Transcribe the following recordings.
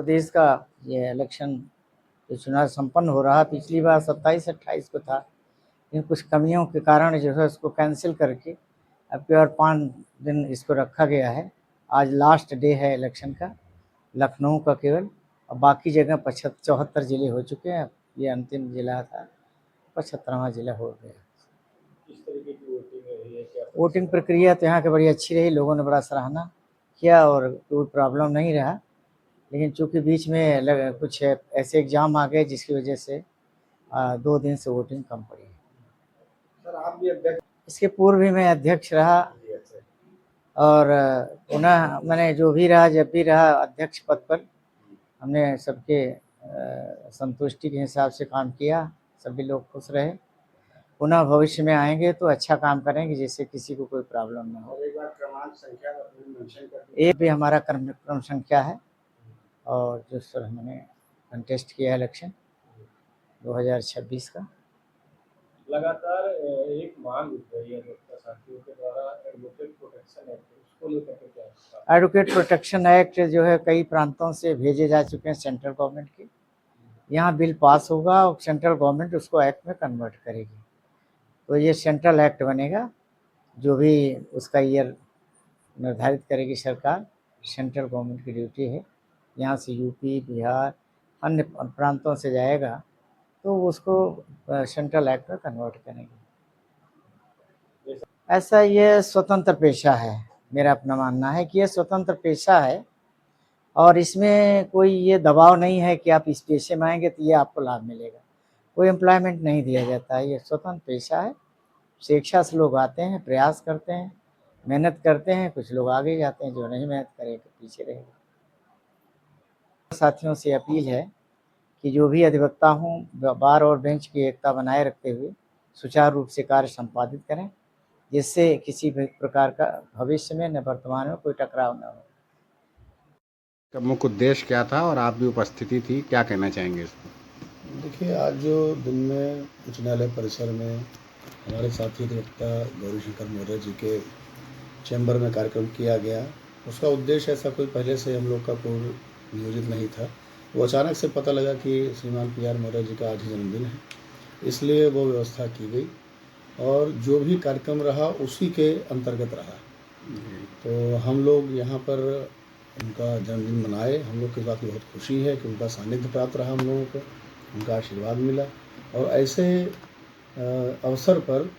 प्रदेश का ये इलेक्शन जो चुनाव संपन्न हो रहा, पिछली बार 27-28 को था, लेकिन कुछ कमियों के कारण जो है उसको कैंसिल करके अब की बार 5 दिन इसको रखा गया है। आज लास्ट डे है इलेक्शन का, लखनऊ का केवल, और बाकी जगह 74 ज़िले हो चुके हैं। ये अंतिम ज़िला था, 75वां ज़िला हो गया। किस तरीके की वोटिंग रही है, क्या वोटिंग प्रक्रिया तो यहाँ की बड़ी अच्छी रही, लोगों ने बड़ा सराहना किया और कोई प्रॉब्लम नहीं रहा। लेकिन चूँकि बीच में कुछ ऐसे एग्ज़ाम आ गए जिसकी वजह से 2 दिन से वोटिंग कम पड़ी है। सर आप भी अध्यक्ष? इसके पूर्व भी मैं अध्यक्ष रहा और पुनः मैंने जो भी रहा, जब भी रहा अध्यक्ष पद पर, हमने सबके संतुष्टि के हिसाब से काम किया, सभी लोग खुश रहे। पुनः भविष्य में आएंगे तो अच्छा काम करेंगे जिससे किसी को कोई प्रॉब्लम ना हो। और एक बार क्रमांक संख्या का मेंशन कर दीजिए। ये भी हमारा क्रम संख्या है और जो सर हमने कंटेस्ट किया है इलेक्शन 2026 का। लगातार एक मांग उठ रही है साथियों के द्वारा एडवोकेट प्रोटेक्शन एक्ट, उसको लेकर के क्या? एडवोकेट प्रोटेक्शन एक्ट जो है कई प्रांतों से भेजे जा चुके हैं सेंट्रल गवर्नमेंट के। यहाँ बिल पास होगा और सेंट्रल गवर्नमेंट उसको एक्ट में कन्वर्ट करेगी, तो ये सेंट्रल एक्ट बनेगा। जो भी उसका ईयर निर्धारित करेगी सरकार, सेंट्रल गवर्नमेंट की ड्यूटी है। यहाँ से यूपी, बिहार, अन्य प्रांतों से जाएगा तो उसको सेंट्रल एक्ट में कन्वर्ट करेंगे। ऐसा ये स्वतंत्र पेशा है, मेरा अपना मानना है कि ये स्वतंत्र पेशा है और इसमें कोई ये दबाव नहीं है कि आप इस पेशे में आएंगे तो ये आपको लाभ मिलेगा। कोई एम्प्लॉयमेंट नहीं दिया जाता है, ये स्वतंत्र पेशा है। स्वेच्छा से लोग आते हैं, प्रयास करते हैं, मेहनत करते हैं, कुछ लोग आगे जाते हैं, जो नहीं मेहनत करेगा पीछे रहेगा। साथियों से अपील है कि जो भी अधिवक्ता हों, बार और बेंच की एकता बनाए रखते हुए सुचारू रूप से कार्य संपादित करें, जिससे किसी भी प्रकार का भविष्य में न वर्तमान में कोई टकराव न हो। का मुख्य उद्देश्य क्या था और आप भी उपस्थिति थी, क्या कहना चाहेंगे इसमें? देखिए, आज जो दिन में उच्च न्यायालय परिसर में हमारे साथी अधिवक्ता गौरीशंकर मौर्य जी के चैम्बर में कार्यक्रम किया गया, उसका उद्देश्य ऐसा कोई पहले से हम लोग का पूर्व नियोजित नहीं था। वो अचानक से पता लगा कि श्रीमान PR मौर्य जी का आज ही जन्मदिन है, इसलिए वो व्यवस्था की गई और जो भी कार्यक्रम रहा उसी के अंतर्गत रहा। तो हम लोग यहाँ पर उनका जन्मदिन मनाए। हम लोग की बात बहुत खुशी है कि उनका सानिध्य प्राप्त रहा, हम लोगों को उनका आशीर्वाद मिला और ऐसे अवसर पर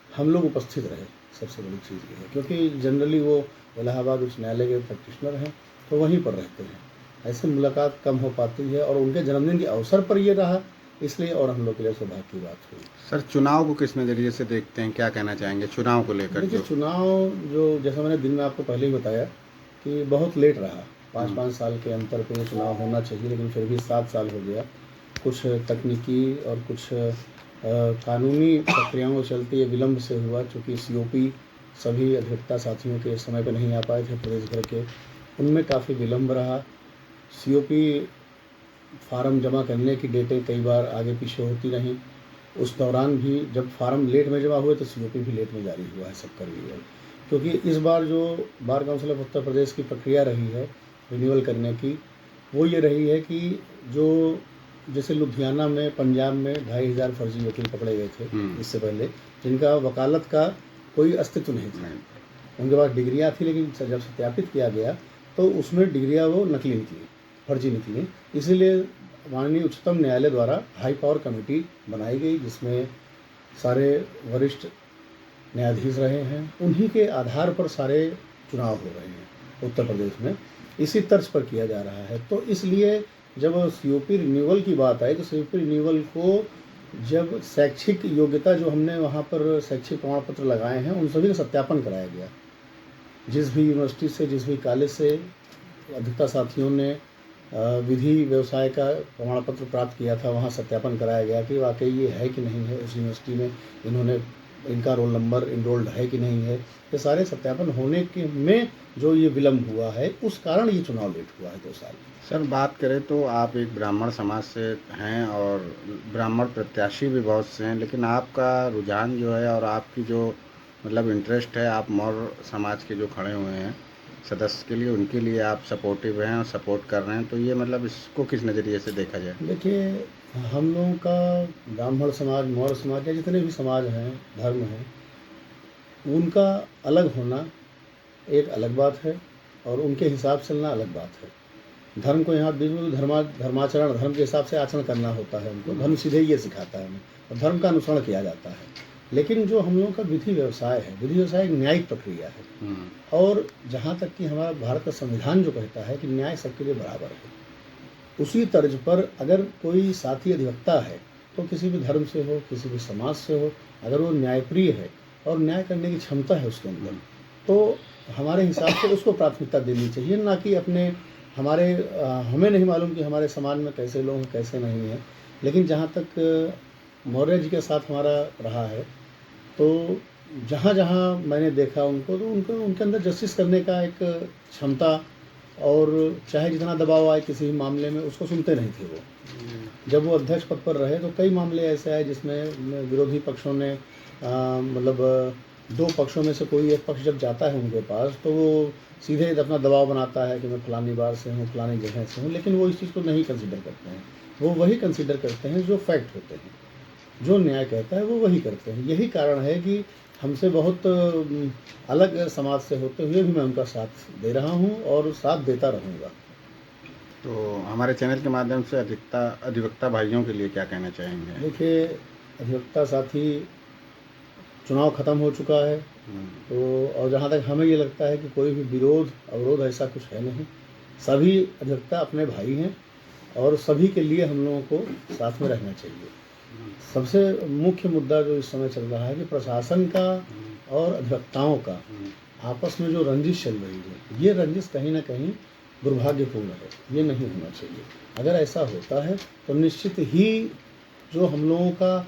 हम लोग उपस्थित रहे। सबसे बड़ी चीज़ ये है क्योंकि जनरली वो इलाहाबाद उच्च न्यायालय के प्रैक्टिशनर हैं, तो वहीं पर रहते हैं, ऐसे मुलाकात कम हो पाती है और उनके जन्मदिन के अवसर पर ये रहा, इसलिए और हम लोग के लिए सौभाग्य की बात हुई। सर, चुनाव को किस नज़रिए से देखते हैं, क्या कहना चाहेंगे चुनाव को लेकर? देखिए, चुनाव जो जैसा मैंने दिन में आपको पहले ही बताया कि बहुत लेट रहा, 5-5 साल के अंतर पे चुनाव होना चाहिए, लेकिन फिर भी 7 साल हो गया। कुछ तकनीकी और कुछ कानूनी प्रक्रियाओं के चलते ये विलम्ब से हुआ, चूँकि COP सभी अधिवक्ता साथियों के समय पे नहीं आ पाए थे प्रदेश भर के, उनमें काफ़ी विलम्ब रहा। COP फार्म जमा करने की डेटें कई बार आगे पीछे होती रहीं। उस दौरान भी जब फार्म लेट में जमा हुए तो COP भी लेट में जारी हुआ है, सब कर लिया। क्योंकि इस बार जो bar council of Uttar Pradesh की प्रक्रिया रही है रिन्यूअल करने की, वो ये रही है कि जो जैसे लुधियाना में, पंजाब में 2500 फर्जी वकील पकड़े गए थे इससे पहले, जिनका वकालत का कोई अस्तित्व नहीं था। उनके पास डिग्रियाँ थी, लेकिन जब सत्यापित किया गया तो उसमें डिग्रियाँ वो नकली निकली, फर्जी निकली। इसीलिए माननीय उच्चतम न्यायालय द्वारा हाई पावर कमेटी बनाई गई, जिसमें सारे वरिष्ठ न्यायाधीश रहे हैं। उन्हीं के आधार पर सारे चुनाव हो रहे हैं उत्तर प्रदेश में, इसी तर्ज पर किया जा रहा है। तो इसलिए जब COP रिन्यूअल की बात आई तो COP रिन्यूअल को जब शैक्षिक योग्यता जो हमने वहाँ पर शैक्षिक प्रमाण पत्र लगाए हैं, उन सभी का सत्यापन कराया गया। जिस भी यूनिवर्सिटी से, जिस भी कॉलेज से अधिवक्ता साथियों ने विधि व्यवसाय का प्रमाण पत्र प्राप्त किया था, वहाँ सत्यापन कराया गया कि वाकई ये है कि नहीं है, उस यूनिवर्सिटी में इन्होंने इनका रोल नंबर इनरोल्ड है कि नहीं है। ये सारे सत्यापन होने के में जो ये विलम्ब हुआ है, उस कारण ये चुनाव लेट हुआ है 2 साल। सर, बात करें तो आप एक ब्राह्मण समाज से हैं और ब्राह्मण प्रत्याशी भी बहुत से हैं, लेकिन आपका रुझान जो है और आपकी जो मतलब इंटरेस्ट है, आप मौर्य समाज के जो खड़े हुए हैं, सदस्य के लिए, उनके लिए आप सपोर्टिव हैं और सपोर्ट कर रहे हैं, तो ये मतलब इसको किस नज़रिए से देखा जाए? देखिए, हम लोगों का ब्राह्मण समाज, मौर्य समाज या जितने भी समाज हैं, धर्म हैं, उनका अलग होना एक अलग बात है और उनके हिसाब से चलना अलग बात है। धर्म को यहाँ बिल्कुल धर्माचरण, धर्म के हिसाब से आचरण करना होता है उनको। धर्म सीधे ये सिखाता है हमें और धर्म का अनुसरण किया जाता है। लेकिन जो हम लोगों का विधि व्यवसाय है, विधि व्यवसाय एक न्यायिक प्रक्रिया है और जहाँ तक कि हमारा भारत का संविधान जो कहता है कि न्याय सबके लिए बराबर है, उसी तर्ज पर अगर कोई साथी अधिवक्ता है तो किसी भी धर्म से हो, किसी भी समाज से हो, अगर वो न्यायप्रिय है और न्याय करने की क्षमता है उसके अंदर, तो हमारे हिसाब से उसको प्राथमिकता देनी चाहिए, ना कि अपने हमें नहीं मालूम कि हमारे समाज में कैसे लोग हैं कैसे नहीं हैं। लेकिन जहाँ तक मौर्य जी के साथ हमारा रहा है, तो जहाँ जहाँ मैंने देखा उनको, तो उनके अंदर जस्टिस करने का एक क्षमता, और चाहे जितना दबाव आए किसी भी मामले में उसको सुनते नहीं थे वो। जब वो अध्यक्ष पद पर रहे तो कई मामले ऐसे आए जिसमें विरोधी पक्षों ने मतलब दो पक्षों में से कोई एक पक्ष जब जाता है उनके पास तो वो सीधे अपना दबाव बनाता है कि मैं फलानी बार से हूँ, फलानी जगह से हूँ, लेकिन वो इस चीज़ को नहीं कंसिडर करते हैं। वो वही कंसिडर करते हैं जो फैक्ट होते हैं, जो न्याय कहता है वो वही करते हैं। यही कारण है कि हमसे बहुत अलग समाज से होते हुए भी मैं उनका साथ दे रहा हूँ और साथ देता रहूँगा। तो हमारे चैनल के माध्यम से अधिवक्ता भाइयों के लिए क्या कहना चाहेंगे? देखिए, अधिवक्ता साथी, चुनाव ख़त्म हो चुका है, तो और जहाँ तक हमें ये लगता है कि कोई भी विरोध अवरोध ऐसा कुछ है नहीं। सभी अधिवक्ता अपने भाई हैं और सभी के लिए हम लोगों को साथ में रहना चाहिए। सबसे मुख्य मुद्दा जो इस समय चल रहा है कि प्रशासन का और अधिवक्ताओं का आपस में जो रंजिश चल रही है, ये रंजिश कहीं ना कहीं दुर्भाग्यपूर्ण है, ये नहीं होना चाहिए। अगर ऐसा होता है तो निश्चित ही जो हम लोगों का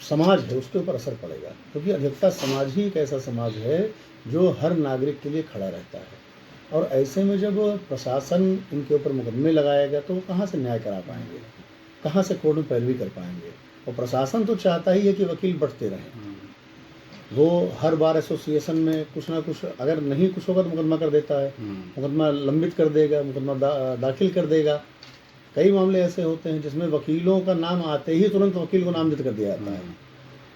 समाज है उसके ऊपर असर पड़ेगा, क्योंकि अधिवक्ता समाज ही एक ऐसा समाज है जो हर नागरिक के लिए खड़ा रहता है। और ऐसे में जब प्रशासन इनके ऊपर मुकदमे लगाएगा तो वो कहाँ से न्याय करा पाएंगे, कहाँ से कोर्ट में पैरवी कर पाएंगे। और प्रशासन तो चाहता ही है कि वकील बढ़ते रहें। वो हर बार एसोसिएशन में कुछ ना कुछ, अगर नहीं कुछ होगा तो मुकदमा कर देता है, मुकदमा लंबित कर देगा, मुकदमा दाखिल कर देगा। कई मामले ऐसे होते हैं जिसमें वकीलों का नाम आते ही तुरंत वकील को नामजद कर दिया जाता है।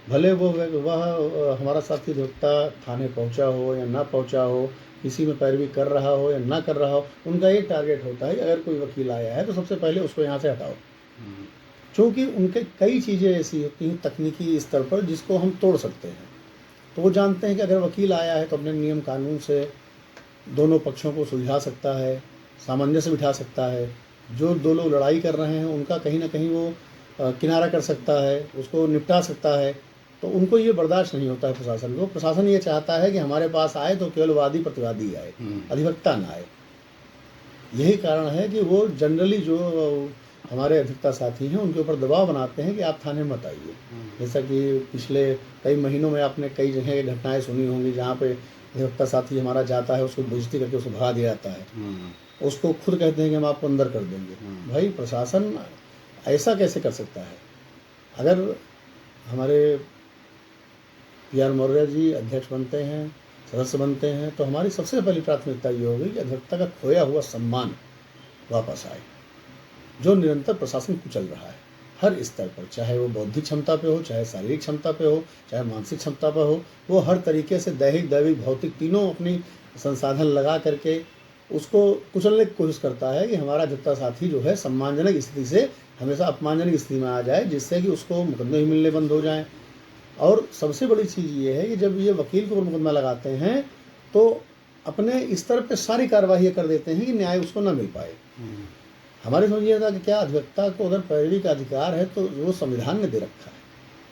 भले वह हमारा साथी अधिवक्ता थाने पहुंचा हो या ना पहुंचा हो, किसी में पैरवी कर रहा हो या ना कर रहा हो, उनका एक टारगेट होता है अगर कोई वकील आया है तो सबसे पहले उसको यहाँ से हटाओ। क्योंकि उनके कई चीज़ें ऐसी होती हैं तकनीकी स्तर पर जिसको हम तोड़ सकते हैं। तो वो जानते हैं कि अगर वकील आया है तो अपने नियम कानून से दोनों पक्षों को सुलझा सकता है, सामंजस्य बिठा सकता है। जो दो लोग लड़ाई कर रहे हैं उनका कहीं ना कहीं वो किनारा कर सकता है, उसको निपटा सकता है। तो उनको ये बर्दाश्त नहीं होता है प्रशासन को। प्रशासन ये चाहता है कि हमारे पास आए तो केवल वादी प्रतिवादी आए, अधिवक्ता ना आए। यही कारण है कि वो जनरली जो हमारे अधिवक्ता साथी हैं उनके ऊपर दबाव बनाते हैं कि आप थाने मत आइए। जैसा कि पिछले कई महीनों में आपने कई जगह घटनाएं सुनी होंगी जहाँ पे अधिवक्ता साथी हमारा जाता है, उसको बेइज्जती करके उसको भगा दिया जाता है। उसको खुद कहते हैं कि हम आपको अंदर कर देंगे। भाई, प्रशासन ऐसा कैसे कर सकता है? अगर हमारे PR मौर्य जी अध्यक्ष बनते हैं, सदस्य बनते हैं, तो हमारी सबसे पहली प्राथमिकता ये होगी कि अधिवक्ता का खोया हुआ सम्मान वापस आए, जो निरंतर प्रशासन कुचल रहा है हर स्तर पर, चाहे वो बौद्धिक क्षमता पे हो, चाहे शारीरिक क्षमता पे हो, चाहे मानसिक क्षमता पर हो। वो हर तरीके से दैहिक, दैविक, भौतिक तीनों अपनी संसाधन लगा करके उसको कुचलने की कोशिश करता है कि हमारा अधिवक्ता साथी जो है सम्मानजनक स्थिति से हमेशा अपमानजनक स्थिति में आ जाए, जिससे कि उसको मुकदमे ही मिलने बंद हो जाएं। और सबसे बड़ी चीज़ ये है कि जब ये वकील के ऊपर मुकदमा लगाते हैं तो अपने स्तर पे सारी कार्रवाई कर देते हैं कि न्याय उसको ना मिल पाए। हमारे समझिए था कि क्या अधिवक्ता को अगर पैरवी का अधिकार है तो वो संविधान में दे रखा है,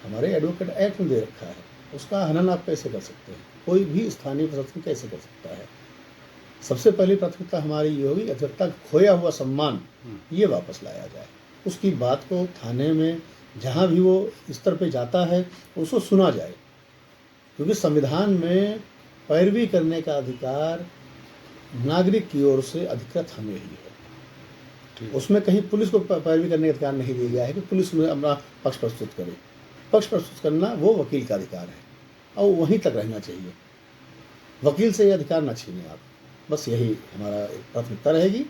हमारे एडवोकेट एक्ट में दे रखा है, उसका हनन आप कैसे कर सकते हैं? कोई भी स्थानीय प्रशासन कैसे कर सकता है? सबसे पहली प्राथमिकता हमारी ये होगी अधिवक्ता का खोया हुआ सम्मान ये वापस लाया जाए। उसकी बात को थाने में जहाँ भी वो स्तर पे जाता है उसको सुना जाए, क्योंकि संविधान में पैरवी करने का अधिकार नागरिक की ओर से अधिकृत हमें ही है। उसमें कहीं पुलिस को पैरवी करने का अधिकार नहीं दिया गया है कि पुलिस में अपना पक्ष प्रस्तुत करे। पक्ष प्रस्तुत करना वो वकील का अधिकार है और वहीं तक रहना चाहिए। वकील से ये अधिकार न छीने आप। बस यही हमारा एक प्राथमिकता रहेगी